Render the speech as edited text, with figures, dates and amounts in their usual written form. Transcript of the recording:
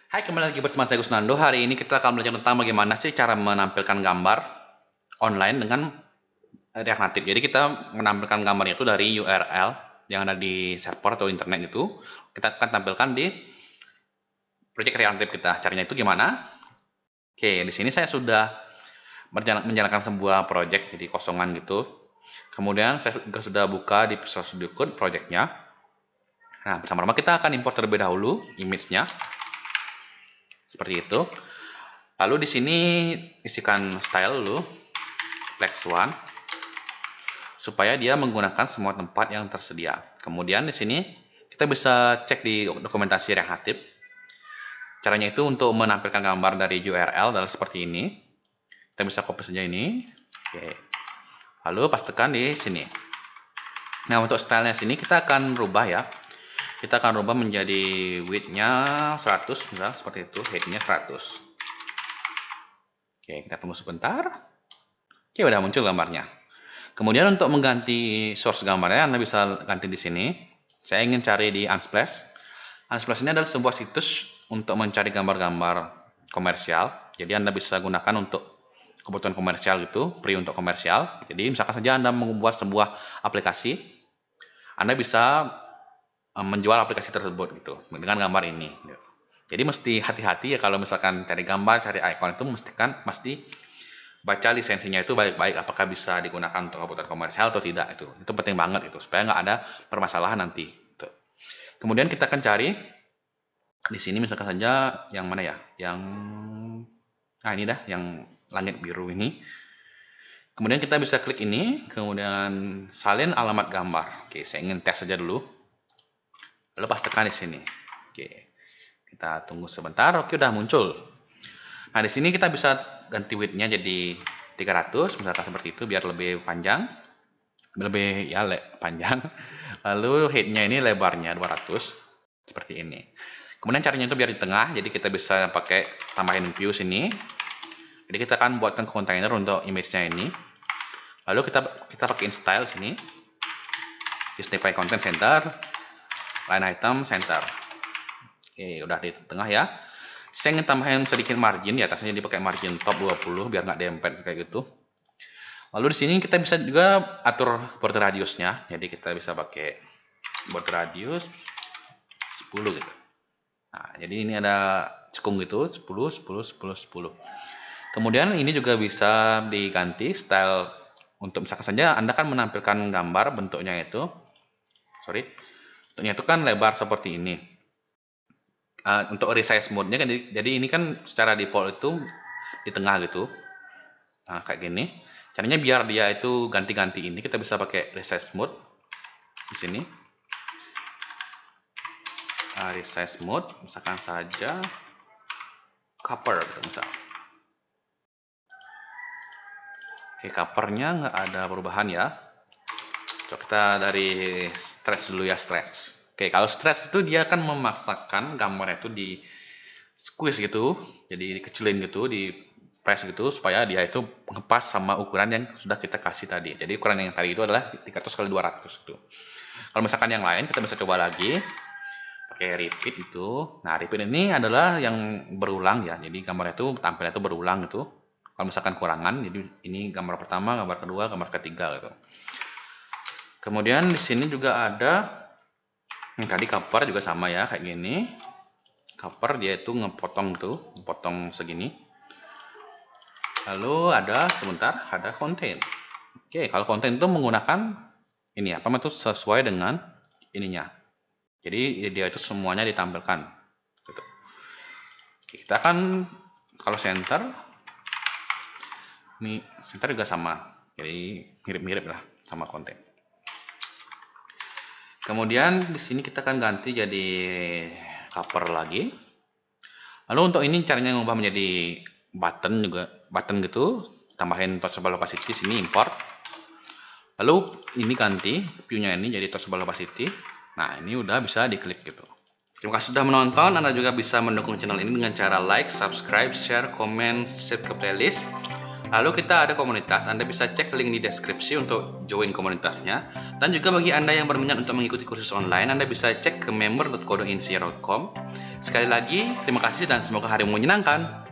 Hai, kembali lagi bersama saya Gusnando. Hari ini kita akan belajar tentang bagaimana sih cara menampilkan gambar online dengan React Native. Jadi kita menampilkan gambarnya itu dari URL yang ada di server atau internet itu. Kita akan tampilkan di project React Native kita. Caranya itu gimana? Oke, di sini saya sudah menjalankan sebuah project, jadi kosongan gitu. Kemudian saya juga sudah buka di Visual Studio Code projectnya. Nah, bersama-sama kita akan import terlebih dahulu image-nya. Seperti itu. Lalu di sini isikan style dulu, flex one, supaya dia menggunakan semua tempat yang tersedia. Kemudian di sini kita bisa cek di dokumentasi React Native. Caranya itu untuk menampilkan gambar dari URL adalah seperti ini. Kita bisa copy saja ini. Oke. Lalu pastekan di sini. Nah, untuk stylenya sini kita akan rubah ya. Kita akan rubah menjadi width-nya 100, misalnya seperti itu, height-nya 100. Oke, kita tunggu sebentar. Oke, udah muncul gambarnya. Kemudian untuk mengganti source gambarnya, Anda bisa ganti di sini. Saya ingin cari di Unsplash. Unsplash ini adalah sebuah situs untuk mencari gambar-gambar komersial. Jadi Anda bisa gunakan untuk kebutuhan komersial gitu, free untuk komersial. Jadi misalkan saja Anda membuat sebuah aplikasi, Anda bisa menjual aplikasi tersebut gitu dengan gambar ini. Jadi mesti hati-hati ya kalau misalkan cari gambar, cari icon itu mesti baca lisensinya itu baik-baik, apakah bisa digunakan untuk kebutuhan komersial atau tidak. Itu penting banget itu supaya nggak ada permasalahan nanti gitu. Kemudian kita akan cari di sini misalkan saja yang mana ya, yang ini dah, yang langit biru ini. Kemudian kita bisa klik ini, kemudian salin alamat gambar. Oke, saya ingin tes saja dulu, lalu pastekan di sini. Oke, kita tunggu sebentar. Oke, udah muncul. Nah, di sini kita bisa ganti width-nya jadi 300, misalkan seperti itu, biar lebih panjang. Lebih ya panjang. Lalu height-nya ini lebarnya 200, seperti ini. Kemudian caranya itu biar di tengah, jadi kita bisa pakai tambahin view sini. Jadi kita akan buatkan kontainer untuk image-nya ini. Lalu kita pakai style sini. Justify content center, line item center. Oke, udah di tengah ya. Saya ingin tambahin sedikit margin, di atasnya dipakai margin top 20 biar nggak dempet kayak gitu. Lalu di sini kita bisa juga atur border radiusnya. Jadi kita bisa pakai border radius 10 gitu. Nah, jadi ini ada cekung gitu, 10, 10, 10, 10. Kemudian ini juga bisa diganti style untuk misalkan saja Anda kan menampilkan gambar bentuknya itu, bentuknya itu kan lebar seperti ini. Untuk resize mode-nya kan, jadi ini kan secara default itu di tengah gitu. Nah, kayak gini. Caranya biar dia itu ganti-ganti ini, kita bisa pakai resize mode di sini. Resize mode, misalkan saja cover gitu misal. Oke, covernya nggak ada perubahan ya. Coba kita dari stretch dulu ya, stretch. Oke, kalau stretch itu dia akan memaksakan gambarnya itu di squeeze gitu, jadi dikecilin gitu, di press gitu supaya dia itu ngepas sama ukuran yang sudah kita kasih tadi. Jadi ukuran yang tadi itu adalah 300 kali 200 gitu. Kalau misalkan yang lain kita bisa coba lagi pakai repeat itu. Nah, repeat ini adalah yang berulang ya. Jadi gambarnya itu tampilnya itu berulang gitu. Kalau misalkan kurangan, jadi ini gambar pertama, gambar kedua, gambar ketiga gitu. Kemudian di sini juga ada yang tadi cover juga sama ya, kayak gini. Cover dia itu ngepotong tuh, ngepotong segini. Lalu ada konten. Oke, kalau konten itu menggunakan ini apa itu sesuai dengan ininya. Jadi dia itu semuanya ditampilkan. Gitu. Oke, kita akan kalau center juga sama. Jadi mirip-mirip lah sama konten. Kemudian di sini kita akan ganti jadi cover lagi. Lalu untuk ini caranya mengubah menjadi button gitu, tambahin touchable opacity sini import. Lalu ini ganti view-nya ini jadi touchable opacity. Nah, ini udah bisa diklik gitu. Terima kasih sudah menonton. Anda juga bisa mendukung channel ini dengan cara like, subscribe, share, komen, set ke playlist. Lalu kita ada komunitas, Anda bisa cek link di deskripsi untuk join komunitasnya. Dan juga bagi Anda yang berminat untuk mengikuti kursus online, Anda bisa cek ke member.codeinsia.com. Sekali lagi, terima kasih dan semoga harimu menyenangkan.